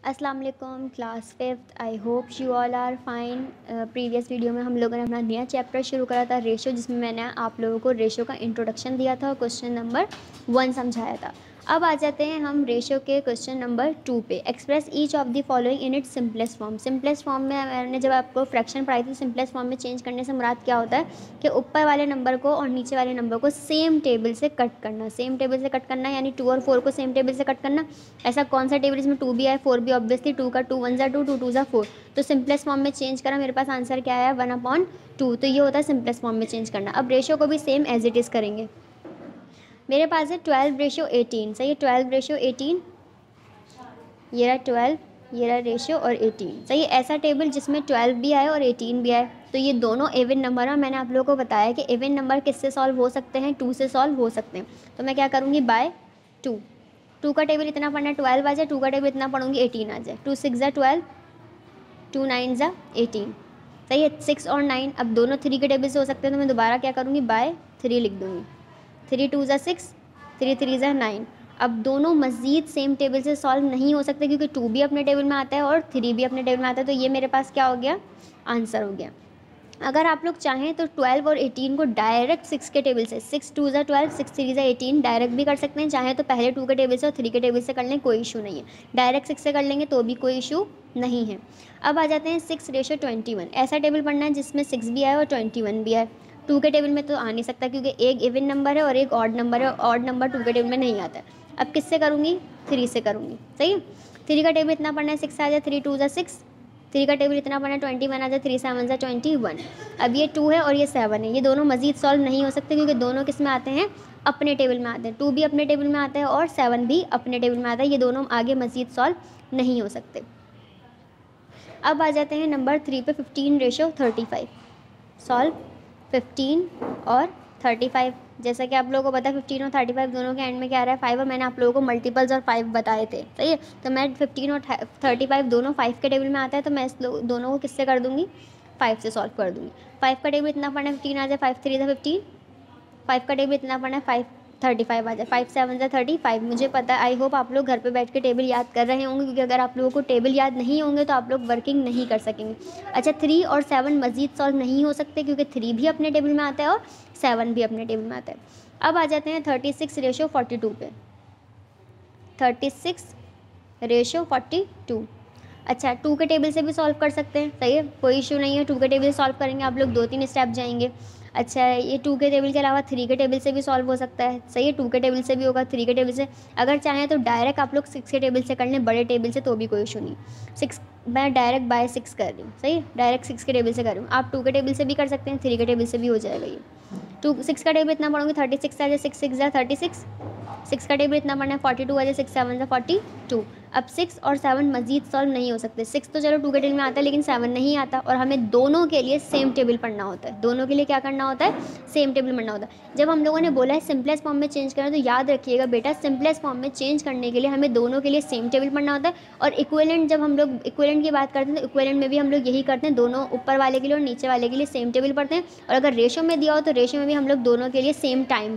अस्सलाम वालेकुम class 5th। I hope you all are fine. Previous video में हम लोगों ने अपना नया चैप्टर शुरू करा था रेशो, जिसमें मैंने आप लोगों को रेशो का इंट्रोडक्शन दिया था और क्वेश्चन नंबर 1 समझाया था। अब आ जाते हैं हम रेशो के क्वेश्चन नंबर 2 पे। Express each of the following in its simplest form. Simplest form में मैंने जब आपको फ्रैक्शन पढ़ाई थी, सिंपलेस्ट फॉर्म में चेंज करने से मुराद क्या होता है कि ऊपर वाले नंबर को और नीचे वाले नंबर को सेम टेबल से कट करना। सेम टेबल से कट करना यानी 2 और 4 को सेम टेबल से कट करना। ऐसा कौन सा टेबल जिसमें 2 भी आए 4 भी? ऑब्वियसली 2 का 2 1 ज़ा 2 2 2 ज़ा 4। तो सिंपलेस्ट फॉर्म में चेंज करा, मेरे पास आंसर क्या आया 1/2। तो ये होता है सिंपलेस्ट फॉर्म में चेंज करना। अब रेशो को भी सेम एज इट इज़ करेंगे। मेरे पास है 12:18। सही है, 12:18। ये रहा 12, ये रहा रेशो और 18। सही है, ऐसा टेबल जिसमें 12 भी आए और 18 भी आए। तो ये दोनों इवन नंबर है। मैंने आप लोगों को बताया कि इवन नंबर किससे सॉल्व हो सकते हैं, 2 से सॉल्व हो सकते हैं। तो मैं क्या करूँगी, बाय 2। 2 का टेबल इतना पढ़ना है 12 आ जाए, 2 का टेबल इतना पढ़ूंगी 18 आ जाए। 2 6 ज़ा 12, 2 9 ज़ा 18। सही है, 6 और 9 अब दोनों 3 के टेबल से हो सकते हैं। तो मैं दोबारा क्या करूँगी, बाय 3 लिख दूँगी। 3 2 ज़ा 6, 3 3 ज़ा 9। अब दोनों मज़ीद सेम टेबल से सॉल्व नहीं हो सकते क्योंकि 2 भी अपने टेबल में आता है और 3 भी अपने टेबल में आता है। तो ये मेरे पास क्या हो गया, आंसर हो गया। अगर आप लोग चाहें तो 12 और 18 को डायरेक्ट 6 के टेबल से, 6 2 ज़ा 12, 6 3 ज़ा 18 डायरेक्ट भी कर सकते हैं। चाहें तो पहले 2 के टेबल से और 3 के टेबल से कर लें, कोई इशू नहीं है। डायरेक्ट 6 से कर लेंगे तो भी कोई इशू नहीं है। अब आ जाते हैं 6:21। ऐसा टेबल पढ़ना है जिसमें 6 भी आए और 21 भी आए। 2 के टेबल में तो आ नहीं सकता क्योंकि एक इवन नंबर है और एक ऑड नंबर है। ऑड नंबर 2 के टेबल में नहीं आता है। अब किससे करूँगी, 3 से करूँगी। सही है, 3 का टेबल इतना पढ़ना है 6 आ जाए, 3 2 ज़ा 6। 3 का टेबल इतना पढ़ना है 21 आ जाए, 3 7 ज़ा 21। अब ये 2 है और ये 7 है, ये दोनों मज़ीद सॉल्व नहीं हो सकते क्योंकि दोनों किस में आते हैं, अपने टेबल में आते हैं। 2 भी अपने टेबल में आता है और 7 भी अपने टेबल में आता है। ये दोनों आगे मज़ीद सॉल्व नहीं हो सकते। अब आ जाते हैं नंबर 3 पे, 15:35। सॉल्व 15 और 35। जैसा कि आप लोगों को पता है 15 और 35 दोनों के एंड में क्या आ रहा है, 5। और मैंने आप लोगों को मल्टीपल्स और 5 बताए थे। सही है, तो मैं 15 और 35 दोनों 5 के टेबल में आता है। तो मैं इस दोनों को किससे कर दूँगी, 5 से सॉल्व कर दूँगी। 5 का टेबल इतना पढ़ना है 15 आ जाए, 5 3 ज़ा 15। 5 का टेबल इतना पढ़ना है 5 35 आ जाए, 5 7 ज़ा 35। मुझे पता है, आई होप आप लोग घर पे बैठ के टेबल याद कर रहे होंगे क्योंकि अगर आप लोगों को टेबल याद नहीं होंगे तो आप लोग वर्किंग नहीं कर सकेंगे। अच्छा, 3 और 7 मज़ीद सॉल्व नहीं हो सकते क्योंकि 3 भी अपने टेबल में आता है और 7 भी अपने टेबल में आता है। अब आ जाते हैं 36:42 पे। 36:42। अच्छा, 2 के टेबल से भी सॉल्व कर सकते हैं। सही है, कोई इशू नहीं है। 2 के टेबल से सॉल्व करेंगे आप लोग 2-3 स्टेप जाएंगे। अच्छा, ये 2 के टेबल के अलावा 3 के टेबल से भी सॉल्व हो सकता है। सही है, 2 के टेबल से भी होगा, 3 के टेबल से। अगर चाहें तो डायरेक्ट आप लोग 6 के टेबल से कर लें, बड़े टेबल से, तो भी कोई इशू नहीं। 6 मैं डायरेक्ट बाय 6 कर रही हूँ। सही है, डायरेक्ट 6 के टेबल से कर रही हूँ। आप 2 के टेबल से भी कर सकते हैं, 3 के टेबल से भी हो जाएगा। ये 6 का टेबल इतना पढ़ूंगी 36 आ जाए, 6 6 ज़ा 36। 6 का टेबल इतना पढ़ना है 42 आ जाए, 6 7 ज़ा 42। अब 6 और 7 मज़ीद सॉल्व नहीं हो सकते। 6 तो चलो 2 के टेबल में आता है लेकिन 7 नहीं आता, और हमें दोनों के लिए सेम टेबल पढ़ना होता है। दोनों के लिए क्या करना होता है, सेम टेबल पढ़ना होता है। जब हम लोगों ने बोला है सिंपलेस्ट फॉर्म में चेंज करना, तो याद रखिएगा बेटा, सिंपलेस्ट फॉर्म में चेंज करने के लिए हमें दोनों के लिए सेम टेबल पढ़ना होता है। और इक्विवेलेंट, जब हम लोग इक्विवेलेंट की बात करते हैं तो इक्विवेलेंट में भी हम लोग यही करते हैं, दोनों ऊपर वाले के लिए और नीचे वाले के लिए सेम टेबल पढ़ते हैं। और अगर रेशो में दिया हो तो रेशो में भी हम लोग दोनों के लिए सेम टाइम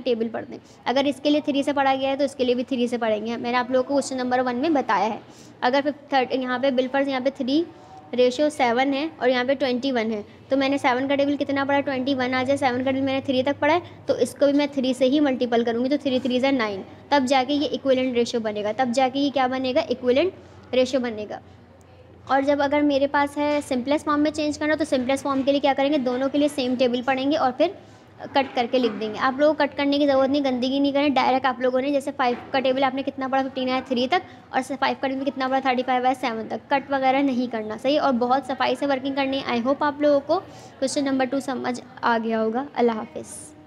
टेबल पढ़ते हैं। अगर इसके लिए 3 से पढ़ा गया है तो इसके लिए भी 3 से पढ़ेंगे। मैंने आप लोगों को क्वेश्चन नंबर 1 में बताया है। अगर यहाँ पे बिलफर्स यहाँ पे 3:7 है और यहाँ पे 21 है, तो मैंने 7 का टेबल कितना पढ़ा, 21 आ जाए। 7 का टेबल मैंने 3 तक पढ़ा है, तो इसको भी मैं 3 से ही मल्टीपल करूँगी। तो 3 3 ज़ा 9, तब जाके ये इक्विवेलेंट रेशो बनेगा। तब जाके ये क्या बनेगा, इक्विवेलेंट रेशो बनेगा। और जब अगर मेरे पास है सिंपलेस्ट फॉर्म में चेंज करना, तो सिंपलेस्ट फॉर्म के लिए क्या करेंगे, दोनों के लिए सेम टेबल पढ़ेंगे और फिर कट करके लिख देंगे। आप लोगों को कट करने की ज़रूरत नहीं, गंदगी नहीं करें। डायरेक्ट आप लोगों ने जैसे 5 का टेबल आपने कितना पढ़ा, 15 आया 3 तक, और 5 का टेबल कितना पढ़ा, 35 आया 7 तक। कट वगैरह नहीं करना। सही, और बहुत सफाई से वर्किंग करनी है। आई होप आप लोगों को क्वेश्चन नंबर 2 समझ आ गया होगा। अल्लाह हाफिज़।